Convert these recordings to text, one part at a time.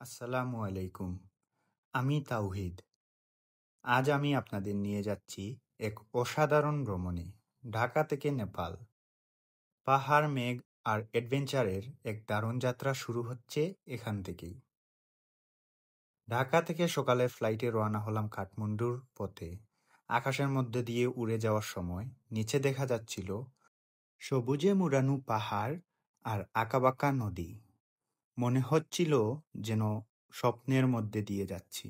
আসসালামু আলাইকুম। আমি তাওহিদ। আজ আমি আপনাদের নিয়ে যাচ্ছি এক অসাধারণ ভ্রমণে, ঢাকা থেকে নেপাল। পাহাড়, মেঘ আর অ্যাডভেঞ্চারের এক দারুণ যাত্রা শুরু হচ্ছে এখান থেকেই। ঢাকা থেকে সকালের ফ্লাইটে রওনা হলাম কাঠমান্ডুর পথে। আকাশের মধ্যে দিয়ে উড়ে যাওয়ার সময় নিচে দেখা যাচ্ছিল সবুজে মুড়ানো পাহাড় আর আঁকাবাঁকা নদী। মনে হচ্ছিল যেন স্বপ্নের মধ্যে দিয়ে যাচ্ছি।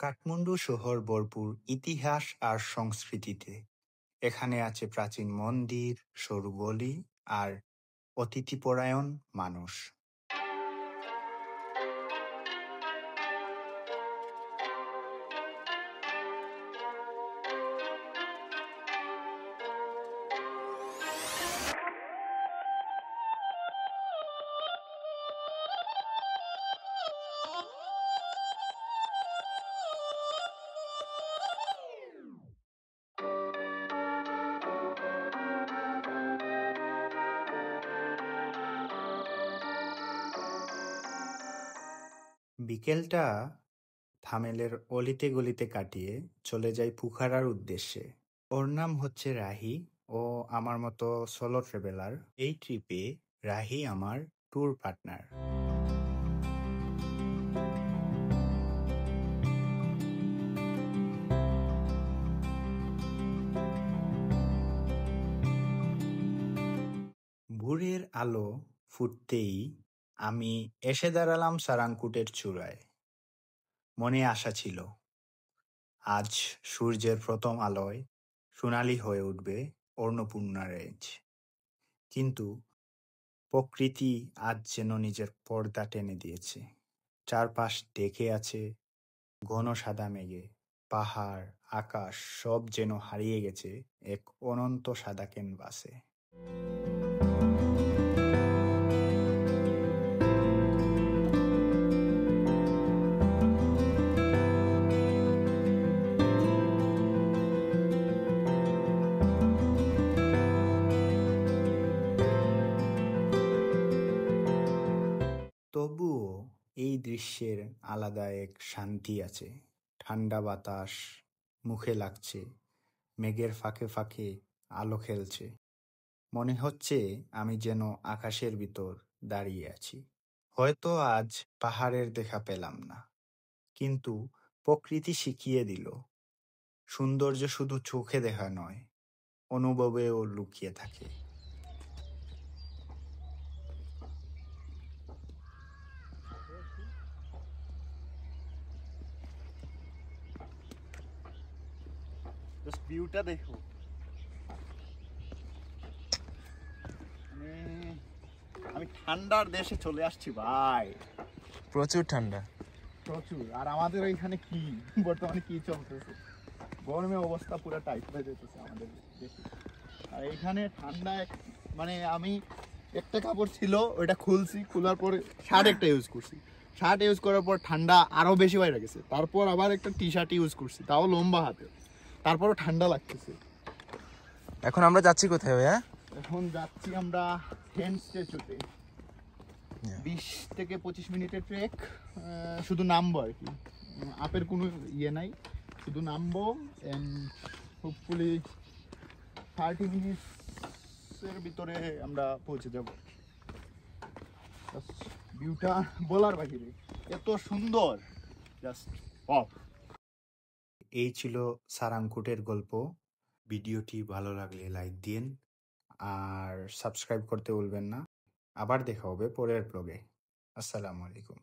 কাঠমান্ডু শহর ভরপুর ইতিহাস আর সংস্কৃতিতে। এখানে আছে প্রাচীন মন্দির, সরু গলি আর অতিথিপরায়ণ মানুষ। বিকেলটা থামেলের অলিতে গলিতে কাটিয়ে চলে যাই পুখারার উদ্দেশ্যে। ওর নাম হচ্ছে রাহি। ও আমার মতো সোলো ট্রাভেলার। এই ট্রিপে রাহি আমার ট্যুর পার্টনার। ভোরের আলো ফুটতেই আমি এসে দাঁড়ালাম সারাংকুটের চূড়ায়। মনে আশা ছিল, আজ সূর্যের প্রথম আলোয় সোনালি হয়ে উঠবে অন্নপূর্ণা রেঞ্জ। কিন্তু প্রকৃতি আজ যেন নিজের পর্দা টেনে দিয়েছে। চারপাশ ঢেকে আছে ঘন সাদা মেঘে। পাহাড়, আকাশ সব যেন হারিয়ে গেছে এক অনন্ত সাদা ক্যানভাসে। তবুও এই দৃশ্যের আলাদা এক শান্তি আছে। ঠান্ডা বাতাস মুখে লাগছে, মেঘের ফাঁকে ফাঁকে আলো খেলছে। মনে হচ্ছে আমি যেন আকাশের ভিতর দাঁড়িয়ে আছি। হয়তো আজ পাহাড়ের দেখা পেলাম না, কিন্তু প্রকৃতি শিখিয়ে দিল, সৌন্দর্য শুধু চোখে দেখা নয়, অনুভবেও লুকিয়ে থাকে। জাস্ট ভিউটা দেখো। আমি ঠান্ডার দেশে চলে আসছি ভাই, প্রচুর ঠান্ডা। প্রচুর। আর আমাদের ওইখানে কি বর্তমানে কি চলতেছে, গরমে অবস্থা পুরো টাইট হয়ে যেতেছে আমাদের দেশে। আর এইখানে ঠান্ডা মানে আমি একটা কাপড় ছিল ওইটা খুলছি, খোলার পরে শার্ট একটা ইউজ করছি। শার্ট ইউজ করার পর ঠান্ডা আরো বেশি বাইরে গেছে। তারপর আবার একটা টি শার্ট ইউজ করছি, তাও লম্বা হাতে, তারপরও ঠান্ডা লাগতেছে। এখন আমরা যাচ্ছি কোথায় ভাইয়া? এখন যাচ্ছি আমরা হেন স্ট্যাচুতে। 20 থেকে 25 মিনিটের ট্রেক। শুধু নামবো আর কি, আপের কোনো ইয়ে নাই, শুধু নামবো। এন্ড হোপফুলি 30 মিনিটসের ভিতরে আমরা পৌঁছে যাব। ভিউটা বলার বাহিরে, এত সুন্দর, জাস্ট অফ। এই ছিল সারাংকুটের গল্প। ভিডিওটি ভালো লাগলে লাইক দিন আর সাবস্ক্রাইব করতে ভুলবেন না। আবার দেখা হবে পরের ব্লগে। আসসালামু আলাইকুম।